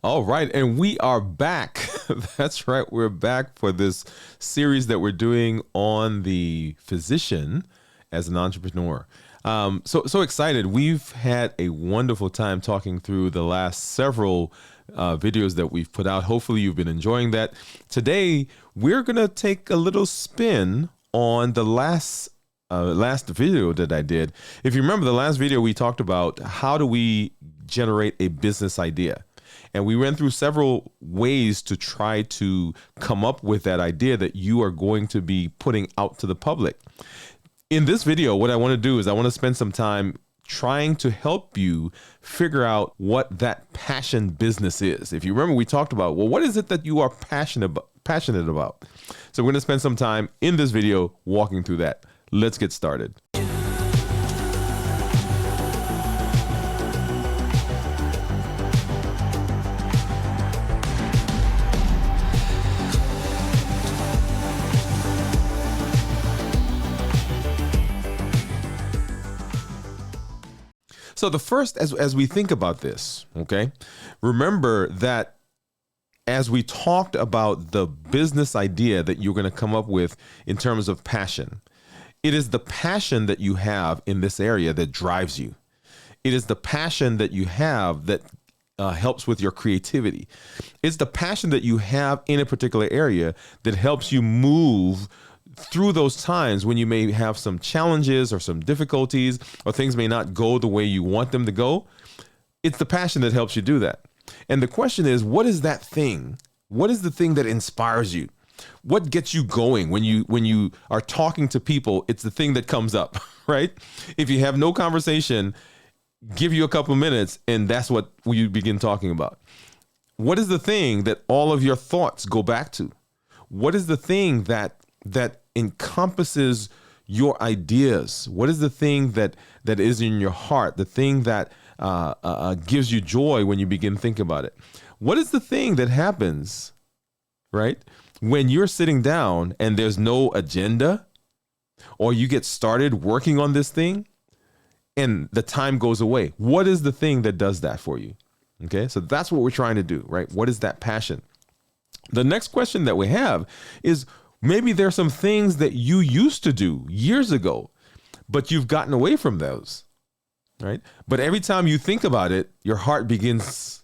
All right, and we are back. That's right, we're back for this series that we're doing on the physician as an entrepreneur. So excited. We've had a wonderful time talking through the last several videos that we've put out. Hopefully you've been enjoying that. Today, we're going to take a little spin on the last video that I did. If you remember the last video, we talked about how do we generate a business idea. And we went through several ways to try to come up with that idea that you are going to be putting out to the public. In this video, what I want to do is I want to spend some time trying to help you figure out what that passion business is. If you remember, we talked about, well, what is it that you are passionate about? So we're going to spend some time in this video walking through that. Let's get started. So the first, as we think about this, okay, remember that as we talked about the business idea that you're going to come up with in terms of passion, it is the passion that you have in this area that drives you. It is the passion that you have that helps with your creativity. It's the passion that you have in a particular area that helps you move through those times when you may have some challenges or some difficulties or things may not go the way you want them to go. It's the passion that helps you do that. And the question is, what is that thing? What is the thing that inspires you? What gets you going when you are talking to people? It's the thing that comes up, right? If you have no conversation, give you a couple of minutes and that's what you begin talking about. What is the thing that all of your thoughts go back to? What is the thing that encompasses your ideas? What is the thing that is in your heart? The thing that gives you joy when you begin thinking about it? What is the thing that happens, right, when you're sitting down and there's no agenda, or you get started working on this thing and the time goes away? What is the thing that does that for you? Okay, so that's what we're trying to do, right? What is that passion? The next question that we have is, maybe there's some things that you used to do years ago, but you've gotten away from those, right? But every time you think about it, your heart begins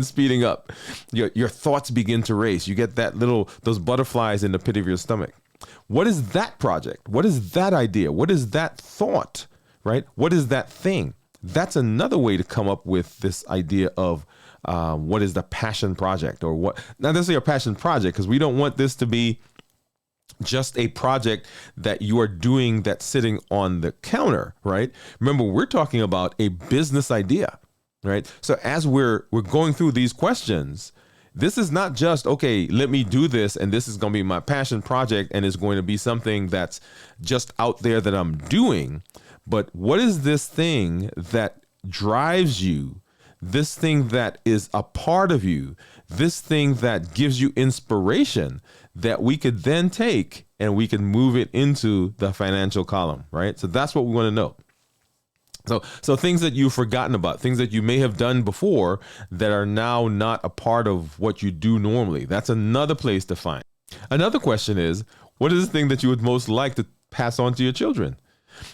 speeding up. Your thoughts begin to race. You get those butterflies in the pit of your stomach. What is that project? What is that idea? What is that thought, right? What is that thing? That's another way to come up with this idea of what is the passion project, or what, not necessarily a passion project, because we don't want this to be just a project that you are doing that's sitting on the counter, right? Remember, we're talking about a business idea, right? So as we're going through these questions, this is not just, okay, let me do this and this is going to be my passion project and it's going to be something that's just out there that I'm doing. But what is this thing that drives you? This thing that is a part of you, this thing that gives you inspiration that we could then take and we can move it into the financial column, right? So that's what we want to know. So things that you've forgotten about, things that you may have done before that are now not a part of what you do normally. That's another place to find. Another question is, what is the thing that you would most like to pass on to your children?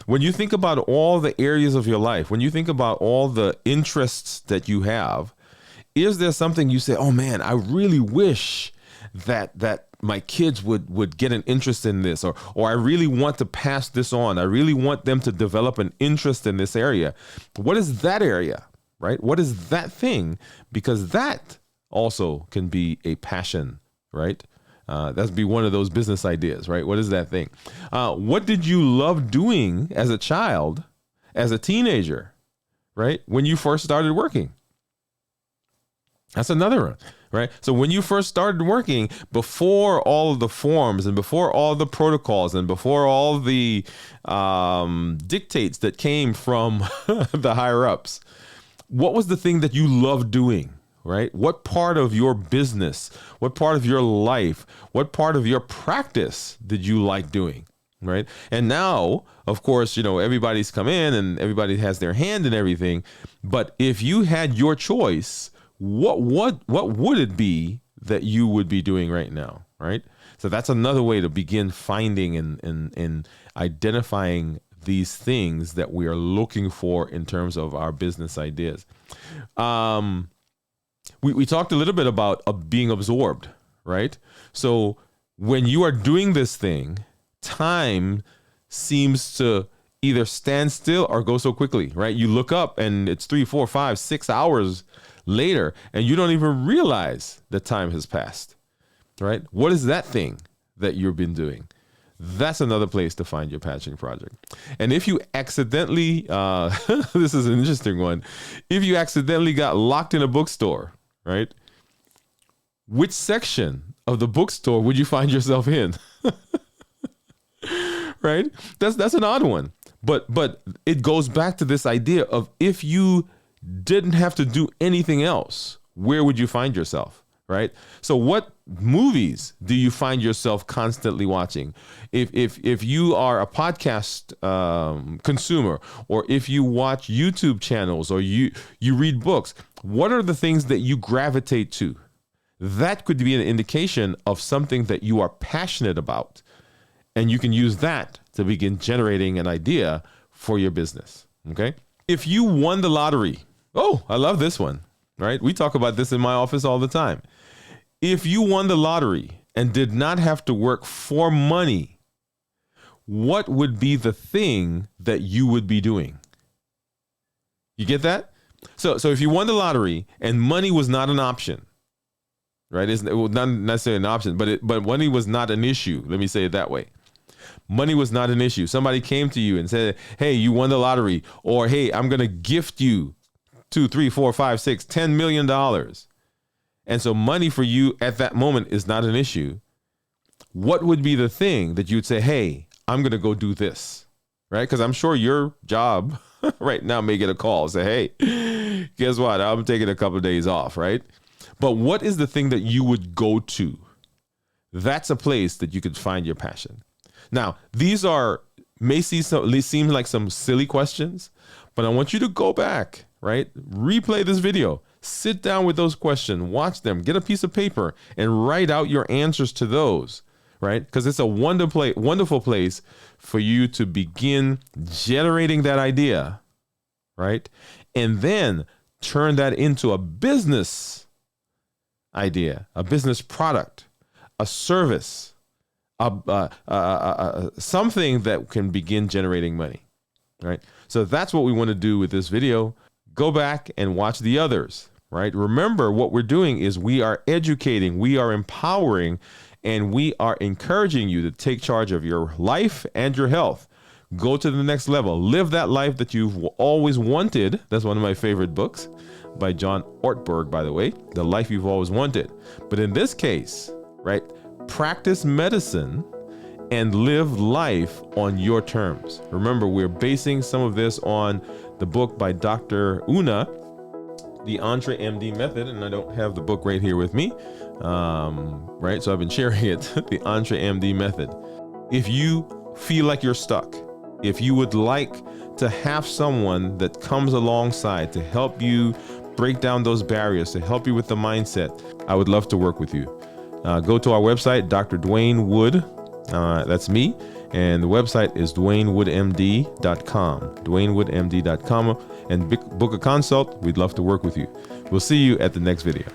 When you think about all the areas of your life, when you think about all the interests that you have, is there something you say, oh man, I really wish that my kids would get an interest in this, or I really want to pass this on. I really want them to develop an interest in this area. What is that area, right? What is that thing? Because that also can be a passion, right? That'd be one of those business ideas, right? What is that thing? What did you love doing as a child, as a teenager, right? When you first started working? That's another one, right? So when you first started working, before all of the forms and before all the protocols and before all the dictates that came from the higher ups, what was the thing that you loved doing? Right? What part of your business, what part of your life, what part of your practice did you like doing? right? And now, of course, everybody's come in and everybody has their hand in everything. But if you had your choice, what would it be that you would be doing right now, right? So that's another way to begin finding and identifying these things that we are looking for in terms of our business ideas. We talked a little bit about being absorbed, right? So when you are doing this thing, time seems to either stand still or go so quickly, right? You look up and it's 3, 4, 5, 6 hours later, and you don't even realize that time has passed, right? What is that thing that you've been doing? That's another place to find your passion project. And if you accidentally, this is an interesting one, if you accidentally got locked in a bookstore, right? Which section of the bookstore would you find yourself in? Right? That's an odd one. But it goes back to this idea of, if you didn't have to do anything else, where would you find yourself? Right? So what movies do you find yourself constantly watching? If you are a podcast consumer, or if you watch YouTube channels, or you read books, what are the things that you gravitate to? That could be an indication of something that you are passionate about. And you can use that to begin generating an idea for your business. Okay. If you won the lottery, oh, I love this one, right? We talk about this in my office all the time. If you won the lottery and did not have to work for money, what would be the thing that you would be doing? You get that? So if you won the lottery and money was not an option, right? It was not necessarily an option, but money was not an issue. Let me say it that way. Money was not an issue. Somebody came to you and said, hey, you won the lottery, or hey, I'm going to gift you $2, $3, $4, $5, $6, $10 million. And so money for you at that moment is not an issue. What would be the thing that you'd say, hey, I'm going to go do this, right? Because I'm sure your job right now may get a call, say, hey, guess what? I'm taking a couple of days off, right? But what is the thing that you would go to? That's a place that you could find your passion. Now, these may seem like some silly questions, but I want you to go back, right? Replay this video. Sit down with those questions, watch them, get a piece of paper, and write out your answers to those, right? Because it's a wonderful place for you to begin generating that idea, right? And then turn that into a business idea, a business product, a service, something that can begin generating money, right? So that's what we want to do with this video. Go back and watch the others, right? Remember, what we're doing is we are educating, we are empowering, and we are encouraging you to take charge of your life and your health. Go to the next level. Live that life that you've always wanted. That's one of my favorite books by John Ortberg, by the way, The Life You've Always Wanted. But in this case, right, practice medicine and live life on your terms. Remember, we're basing some of this on the book by Dr. Una, The Entre MD Method, and I don't have the book right here with me, right? So I've been sharing it, The Entre MD Method. If you feel like you're stuck, if you would like to have someone that comes alongside to help you break down those barriers, to help you with the mindset, I would love to work with you. Go to our website, Dr. Dwayne Wood. That's me. And the website is DwayneWoodMD.com. DwayneWoodMD.com. And book a consult. We'd love to work with you. We'll see you at the next video.